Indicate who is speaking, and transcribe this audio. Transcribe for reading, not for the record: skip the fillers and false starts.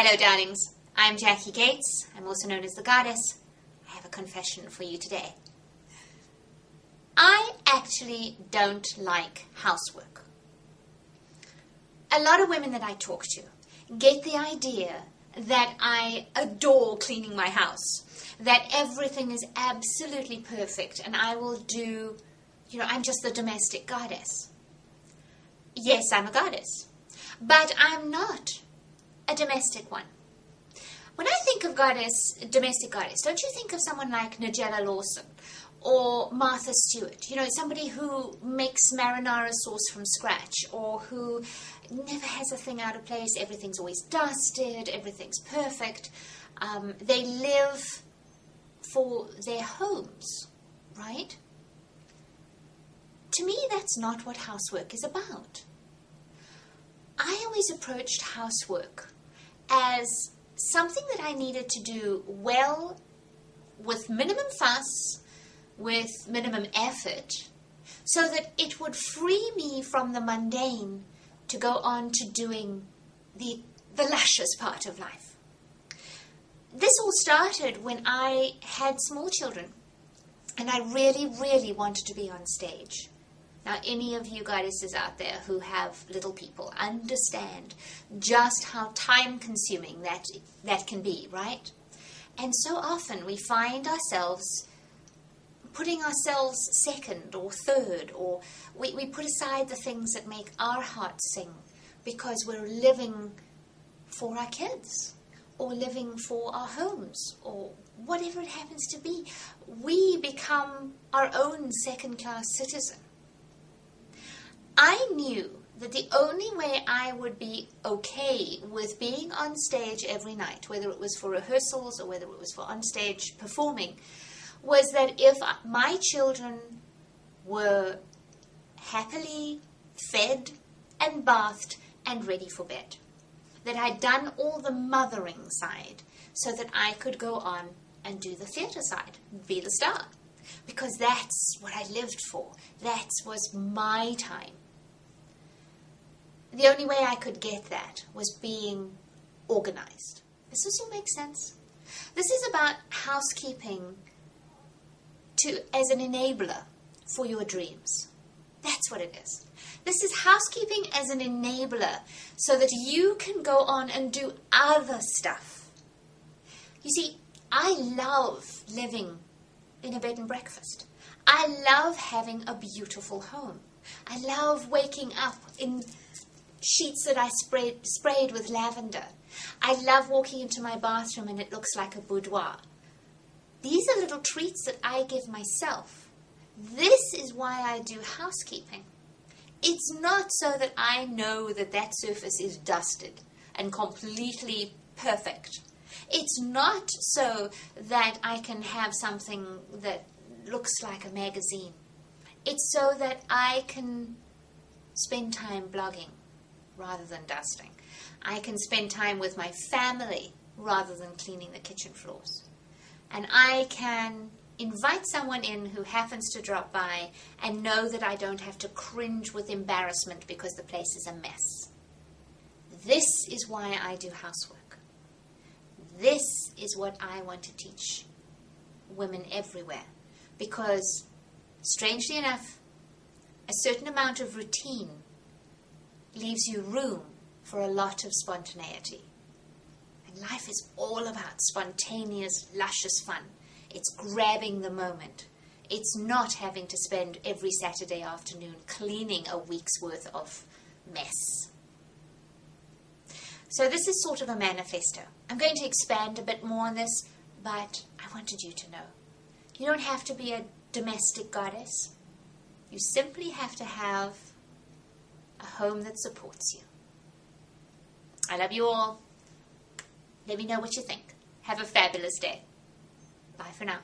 Speaker 1: Hello, darlings. I'm Jackie Gates. I'm also known as the Goddess. I have a confession for you today. I actually don't like housework. A lot of women that I talk to get the idea that I adore cleaning my house, that everything is absolutely perfect, and I will do, I'm just the domestic goddess. Yes, I'm a goddess, but I'm not a domestic one. When I think of domestic goddess, don't you think of someone like Nigella Lawson or Martha Stewart? Somebody who makes marinara sauce from scratch, or who never has a thing out of place. Everything's always dusted. Everything's perfect. They live for their homes, right? To me, that's not what housework is about. I always approached housework as something that I needed to do well, with minimum fuss, with minimum effort, so that it would free me from the mundane to go on to doing the luscious part of life. This all started when I had small children, and I really, really wanted to be on stage. Now, any of you goddesses out there who have little people understand just how time-consuming that can be, right? And so often we find ourselves putting ourselves second or third, or we put aside the things that make our hearts sing because we're living for our kids, or living for our homes, or whatever it happens to be. We become our own second-class citizen. I knew that the only way I would be okay with being on stage every night, whether it was for rehearsals or whether it was for on stage performing, was that if my children were happily fed and bathed and ready for bed, that I'd done all the mothering side so that I could go on and do the theatre side, be the star. Because that's what I lived for. That was my time. The only way I could get that was being organized. Does this all make sense? This is about housekeeping as an enabler for your dreams. That's what it is. This is housekeeping as an enabler so that you can go on and do other stuff. You see, I love living in a bed and breakfast. I love having a beautiful home. I love waking up in sheets that I sprayed with lavender. I love walking into my bathroom and it looks like a boudoir. These are little treats that I give myself. This is why I do housekeeping. It's not so that I know that surface is dusted and completely perfect. It's not so that I can have something that looks like a magazine. It's so that I can spend time blogging rather than dusting. I can spend time with my family rather than cleaning the kitchen floors. And I can invite someone in who happens to drop by and know that I don't have to cringe with embarrassment because the place is a mess. This is why I do housework. This is what I want to teach women everywhere. Because, strangely enough, a certain amount of routine leaves you room for a lot of spontaneity. And life is all about spontaneous, luscious fun. It's grabbing the moment. It's not having to spend every Saturday afternoon cleaning a week's worth of mess. So this is sort of a manifesto. I'm going to expand a bit more on this, but I wanted you to know. You don't have to be a domestic goddess. You simply have to have a home that supports you. I love you all. Let me know what you think. Have a fabulous day. Bye for now.